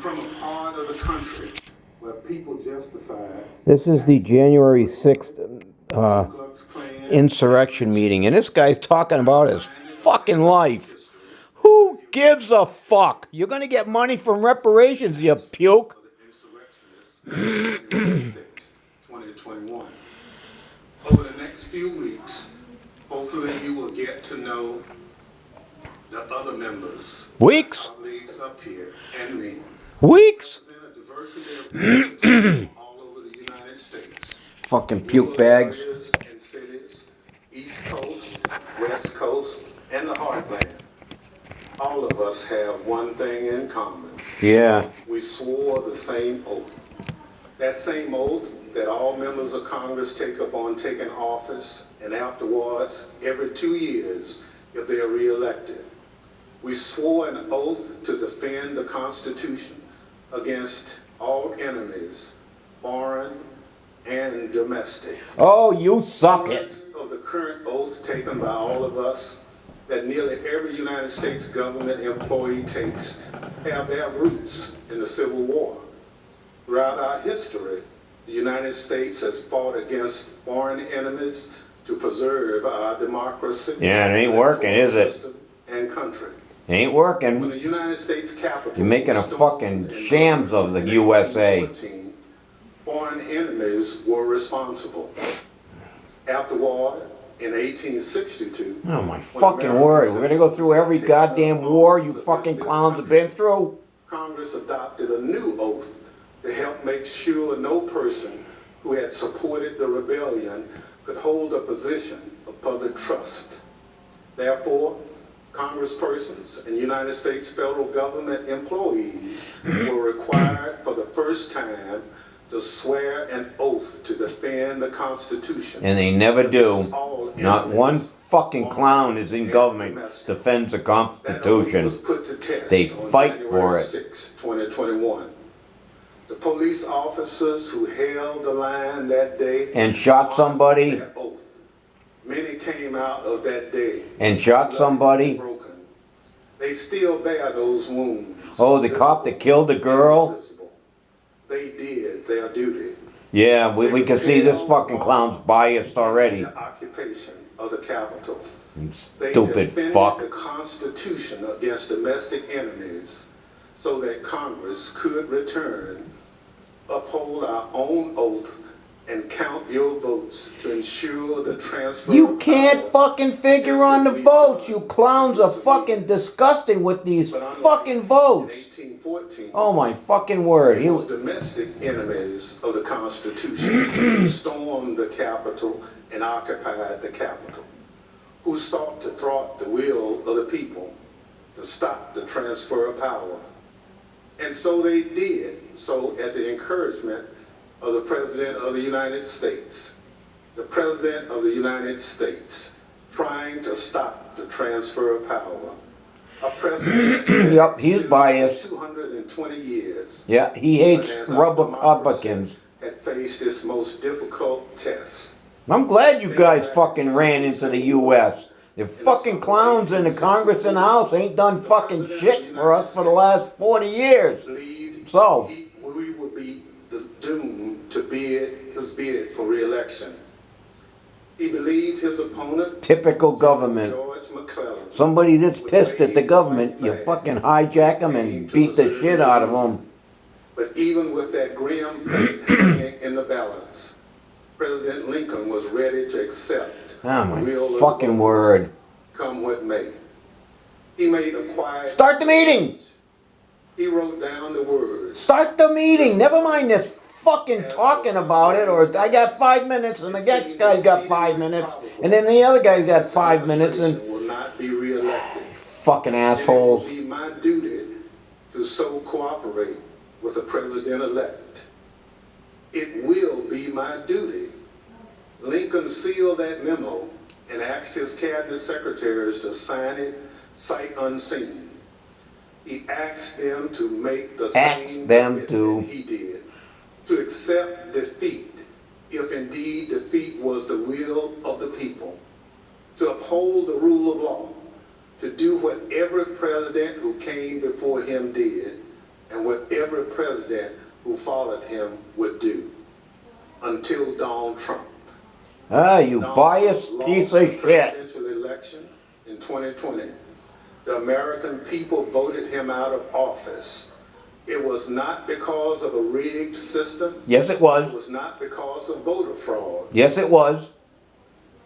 from a part of the country where people justify. This is the January 6th Ku Klux Klan, insurrection meeting, and this guy's talking about his fucking life. Who gives a fuck? You're gonna get money from reparations, you puke. of the insurrectionists on January 6th, 2021. Over the next few weeks, hopefully you will get to know the other members, Weeks? colleagues up here, and me. Weeks? Represent a diversity of people all over the United States. Fucking You puke are bags. lawyers in cities, East Coast, West Coast, and the Heartland. All of us have one thing in common. Yeah. We swore the same oath. That same oath that all members of Congress take up on taking office, and afterwards, every 2 years, if they are reelected. We swore an oath to defend the Constitution against all enemies, foreign and domestic. Oh, you suck it. Words of the current oath taken by all of us that nearly every United States government employee takes have their roots in the Civil War. Throughout our history, the United States has fought against foreign enemies to preserve our democracy. Yeah, it ain't working, is it? System and country. It ain't When working. the United States Capitol You're making a was stormed fucking and shams of the in USA. 1814, foreign enemies were responsible. Afterward, in 1862, Oh my fucking word. We're gonna go through every goddamn war you fucking clowns have been through. Congress adopted a new oath to help make sure no person who had supported the rebellion could hold a position of public trust. Therefore, congresspersons and United States federal government employees were required for the first time to swear an oath to defend the Constitution. And they never do. against all Not enemies, one fucking clown is in and government domestic. defends the That oath Constitution. was put to test They on fight January for it. 6, 2021. The police officers who held the line that day And shot somebody. their oath. Many came out of that day And shot somebody. broken. They still bear those wounds. Oh, the cop that killed the girl? Invisible. They did their duty. Yeah, we can see this fucking clown's biased already. The occupation of the Capitol. You They stupid defended fuck. the Constitution against domestic enemies so that Congress could return, uphold our own oath, and count your votes to ensure the transfer You of can't power. fucking figure on the votes. You clowns are fucking disgusting with these But unlike fucking votes. In 1814, Oh my fucking word. it was domestic enemies of the Constitution who stormed the Capitol and occupied the Capitol, who sought to thwart the will of the people to stop the transfer of power. And so they did, so at the encouragement of the President of the United States. The President of the United States trying to stop the transfer of power. A precedent Yep, he's biased. 220 years. Yeah, he hates Even as our Republicans. democracy had faced its most difficult test. I'm glad you guys fucking ran into the U.S. The fucking clowns in the Congress and the House ain't done fucking shit for us for the last 40 years. Believed So? we would be doomed to his bid for re-election. He believed his opponent, Typical government. George McClellan, Somebody that's pissed at the government, you fucking hijack them and beat the shit out of them. but even with that grim fate hanging in the balance, President Lincoln was ready to accept Oh my the will of the fucking voters, word. come what may. He made a quiet Start the meeting! He wrote down the words. Start the meeting! Never mind this fucking talking about it, or I got 5 minutes and the next guy's got 5 minutes, and then the other guy's got 5 minutes, and Will not be reelected. fucking assholes. It will be my duty to so cooperate with the president-elect. It will be my duty. Lincoln sealed that memo and asked his cabinet secretaries to sign it sight unseen. He asked them to make the same commitment he did, to accept defeat, if indeed defeat was the will of the people, to uphold the rule of law, to do what every president who came before him did, and what every president who followed him would do until Donald Trump. Ah, you Donald biased Trump piece lost of the shit. presidential election in 2020. The American people voted him out of office. It was not because of a rigged system. Yes, it It was. was not because of voter fraud. Yes, it was.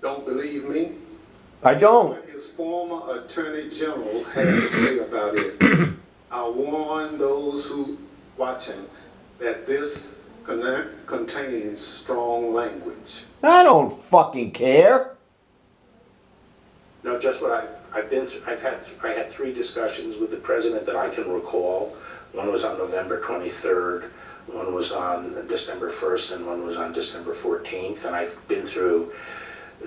Don't believe me? I don't. What his former attorney general had to say about it. I warn those who watching that this contains strong language. I don't fucking care. No, just what I've been through. I had 3 discussions with the president that I can recall. One was on November 23rd, one was on December 1st, and one was on December 14th. And I've been through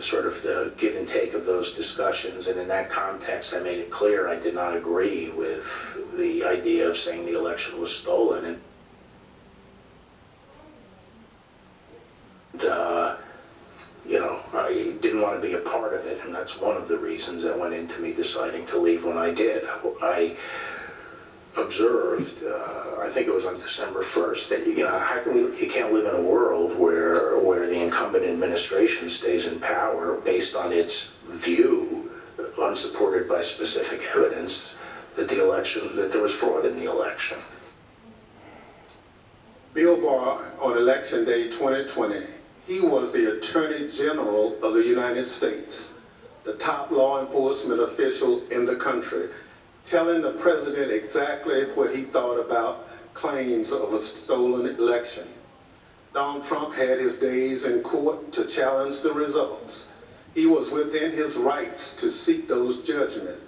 sort of the give and take of those discussions. And in that context, I made it clear I did not agree with the idea of saying the election was stolen. And I didn't want to be a part of it, and that's one of the reasons that went into me deciding to leave when I did. I observed, I think it was on December 1st, that how can you can't live in a world where the incumbent administration stays in power based on its view, unsupported by specific evidence, that there was fraud in the election. Bill Barr, on Election Day 2020, he was the Attorney General of the United States, the top law enforcement official in the country, telling the president exactly what he thought about claims of a stolen election. Donald Trump had his days in court to challenge the results. He was within his rights to seek those judgments.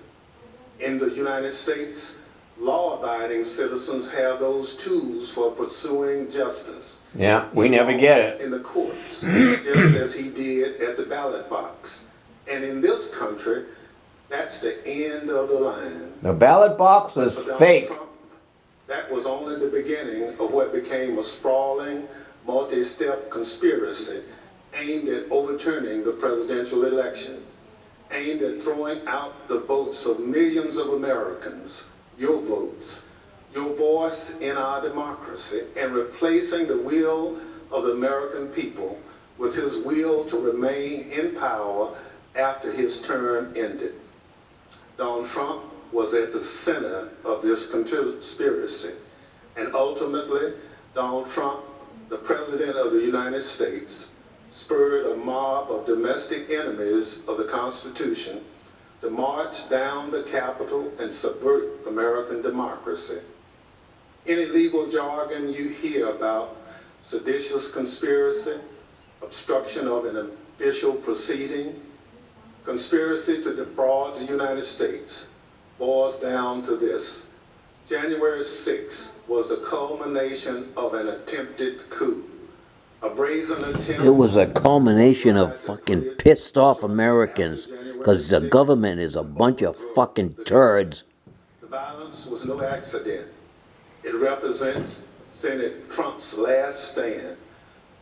In the United States, law-abiding citizens have those tools for pursuing justice. Yeah, we never get it. In the courts, just as he did at the ballot box. And in this country, that's the end of the line. The ballot box was For Donald fake. Trump, that was only the beginning of what became a sprawling, multi-step conspiracy aimed at overturning the presidential election, aimed at throwing out the votes of millions of Americans, your votes, your voice in our democracy, and replacing the will of the American people with his will to remain in power after his term ended. Donald Trump was at the center of this conspiracy, and ultimately, Donald Trump, the President of the United States, spurred a mob of domestic enemies of the Constitution to march down the Capitol and subvert American democracy. Any legal jargon you hear about seditious conspiracy, obstruction of an official proceeding, conspiracy to defraud the United States boils down to this. January 6th was the culmination of an attempted coup. A brazen attempt. It was a culmination of fucking pissed off Americans because the government is a bunch of fucking turds. The violence was no accident. It represents Senator Trump's last stand,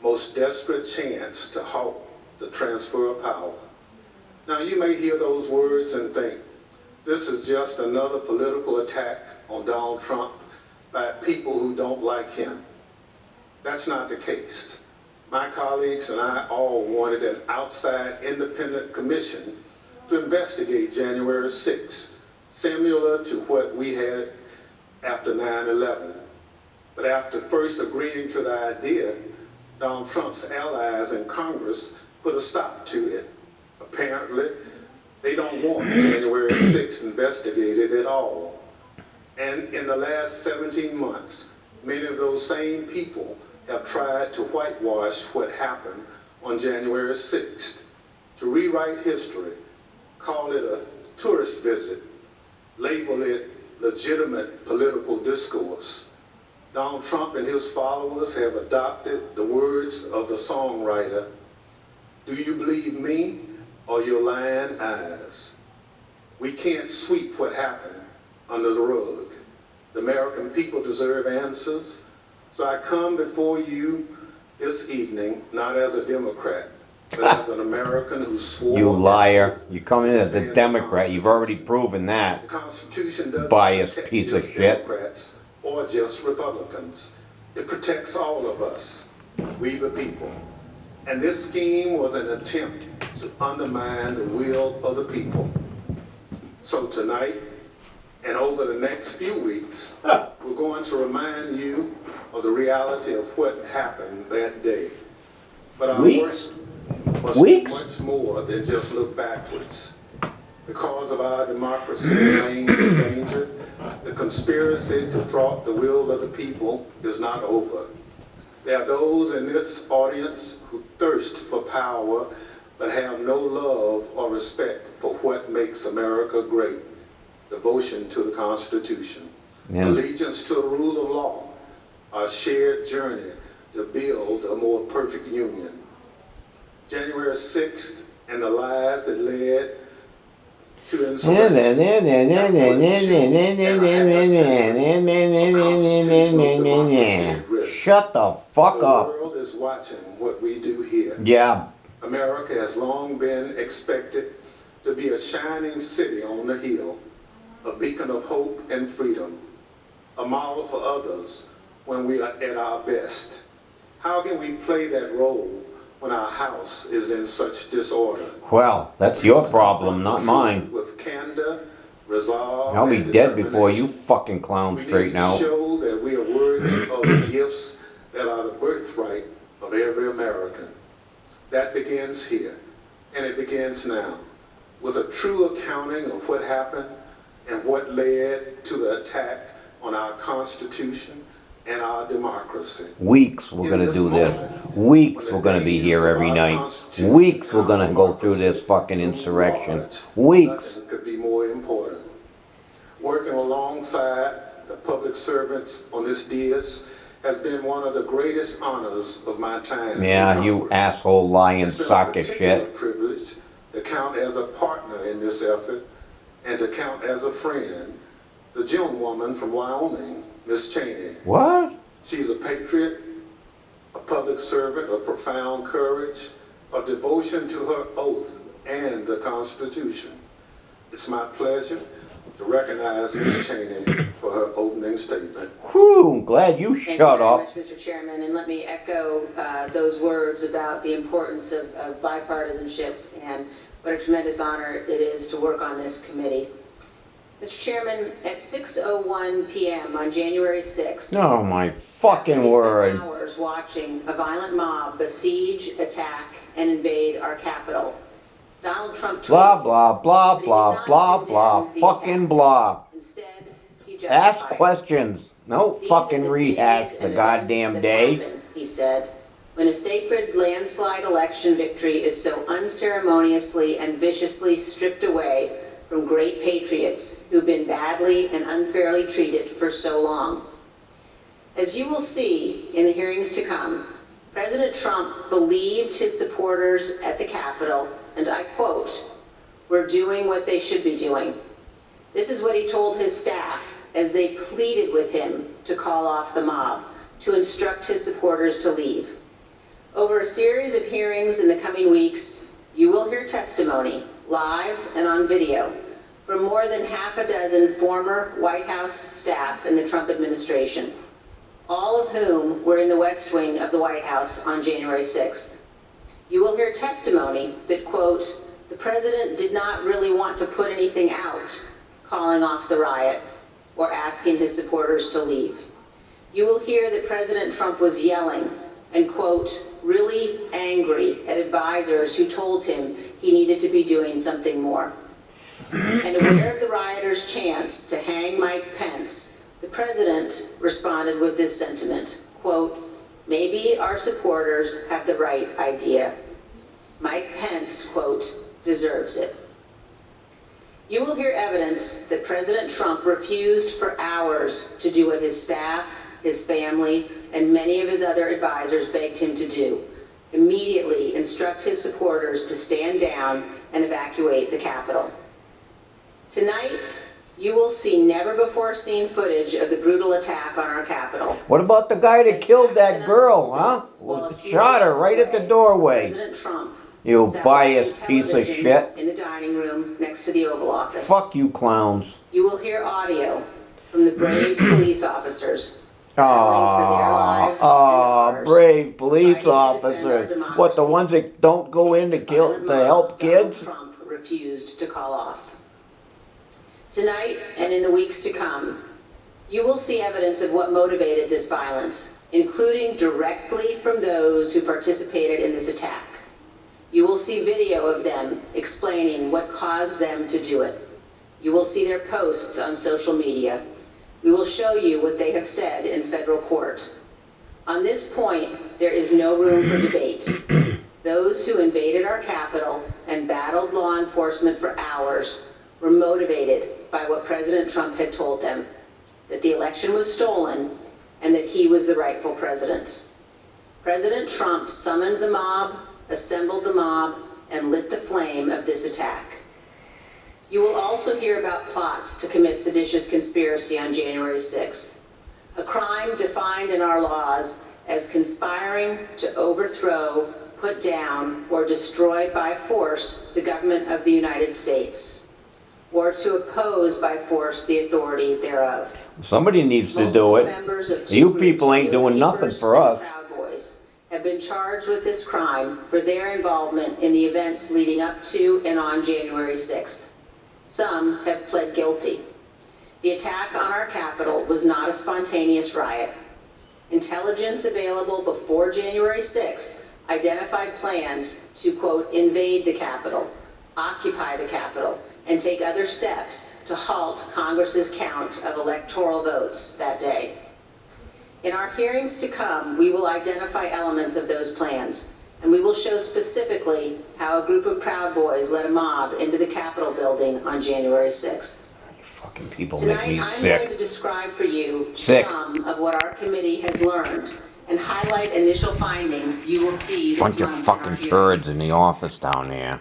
most desperate chance to halt the transfer of power. Now you may hear those words and think, this is just another political attack on Donald Trump by people who don't like him. That's not the case. My colleagues and I all wanted an outside independent commission to investigate January 6th, similar to what we had after 9/11. But after first agreeing to the idea, Donald Trump's allies in Congress put a stop to it. Apparently, they don't want January 6th investigated at all. And in the last 17 months, many of those same people have tried to whitewash what happened on January 6th, to rewrite history, call it a tourist visit, label it legitimate political discourse. Donald Trump and his followers have adopted the words of the songwriter, "Do you believe me or your lying eyes?" We can't sweep what happened under the rug. The American people deserve answers. So I come before you this evening, not as a Democrat, but as an American who swore. You liar. You come in as a Democrat. You've already proven that. The Constitution doesn't Biased protect piece of just shit. Democrats. or just Republicans. It protects all of us, we the people. And this scheme was an attempt to undermine the will of the people. So tonight, and over the next few weeks, we're going to remind you of the reality of what happened that day. But our Weeks? work must Weeks? do much more than just look backwards. Because of our democracy remains in danger, the conspiracy to thwart the will of the people is not over. There are those in this audience who thirst for power but have no love or respect for what makes America great. Devotion to the Constitution, Yeah. allegiance to the rule of law, our shared journey to build a more perfect union. January 6th and the lies that led to insurrection. Shut the fuck The up. world is watching what we do here. Yeah. America has long been expected to be a shining city on the hill, a beacon of hope and freedom, a model for others when we are at our best. How can we play that role when our house is in such disorder? Well, that's your problem, not mine. With candor, resolve, I'll be and dead before you determination. fucking clowns We need straighten to out. show that we are worthy of the gifts that are the birthright of every American. That begins here, and it begins now, with a true accounting of what happened and what led to the attack on our Constitution and our democracy. Weeks we're gonna do this. Weeks we're gonna be here every night. Weeks we're gonna go through this fucking insurrection. Weeks. Nothing could be more important. Working alongside the public servants on this dais has been one of the greatest honors of my time. Yeah, in you Congress. asshole lying It's been a sock of particular shit. privilege to count as a partner in this effort and to count as a friend the gentlewoman from Wyoming, Miss Cheney. What? She's a patriot, a public servant of profound courage, of devotion to her oath and the Constitution. It's my pleasure to recognize Ms. Cheney for her opening statement. Whew, glad you Thank shut you very up. much, Mr. Chairman, and let me echo those words about the importance of bipartisanship and what a tremendous honor it is to work on this committee. Mr. Chairman, at 6:01 p.m. on January 6th, Oh my fucking we word. spent hours watching a violent mob besiege, attack, and invade our Capitol. Donald Trump Blah tweeted blah blah that he did blah not blah condemn blah. the Fucking attack. blah. Instead, he Ask justified it. questions. No These are fucking the rehash days the and goddamn events that day. happen, he said, when a sacred landslide election victory is so unceremoniously and viciously stripped away from great patriots who've been badly and unfairly treated for so long. As you will see in the hearings to come, President Trump believed his supporters at the Capitol, and I quote, "We're doing what they should be doing." This is what he told his staff as they pleaded with him to call off the mob, to instruct his supporters to leave. Over a series of hearings in the coming weeks, you will hear testimony, live and on video, from more than half a dozen former White House staff in the Trump administration, all of whom were in the West Wing of the White House on January 6th. You will hear testimony that, quote, "The president did not really want to put anything out, calling off the riot or asking his supporters to leave." You will hear that President Trump was yelling and, quote, "really angry at advisors who told him he needed to be doing something more." And aware of the rioters' chance to hang Mike Pence, the president responded with this sentiment, quote, "Maybe our supporters have the right idea. Mike Pence, quote, deserves it." You will hear evidence that President Trump refused for hours to do what his staff, his family, and many of his other advisors begged him to do: immediately instruct his supporters to stand down and evacuate the Capitol. Tonight, you will see never-before-seen footage of the brutal attack on our Capitol. What about the guy that killed that girl, huh? While a few Shot her blocks right at the away, doorway. President Trump You sat biased watching piece of television shit. in the dining room next to the Oval Office. Fuck you clowns. You will hear audio from the brave police officers battling for their lives and ours, Brave police fighting to defend our officers. What, the democracy ones that don't go in to against the kill, violent to mob help Donald kids? Trump refused to call off. Tonight and in the weeks to come, you will see evidence of what motivated this violence, including directly from those who participated in this attack. You will see video of them explaining what caused them to do it. You will see their posts on social media. We will show you what they have said in federal court. On this point, there is no room for debate. Those who invaded our Capitol and battled law enforcement for hours were motivated by what President Trump had told them, that the election was stolen and that he was the rightful president. President Trump summoned the mob, assembled the mob, and lit the flame of this attack. You will also hear about plots to commit seditious conspiracy on January 6th, a crime defined in our laws as conspiring to overthrow, put down, or destroy by force the government of the United States, or to oppose by force the authority thereof. Somebody needs to do Multiple it. members of two You groups, people ain't the doing nothing Keepers for and us. Proud Boys, have been charged with this crime for their involvement in the events leading up to and on January 6th. Some have pled guilty. The attack on our Capitol was not a spontaneous riot. Intelligence available before January 6th identified plans to, quote, invade the Capitol, occupy the Capitol, and take other steps to halt Congress's count of electoral votes that day. In our hearings to come, we will identify elements of those plans, and we will show specifically how a group of Proud Boys led a mob into the Capitol building on January 6th. Fucking people make Tonight, me I'm going to sick. describe for you Sick. some of what our committee has learned and highlight initial findings you will see this Bunch of month in our fucking hearings. turds in the office down there.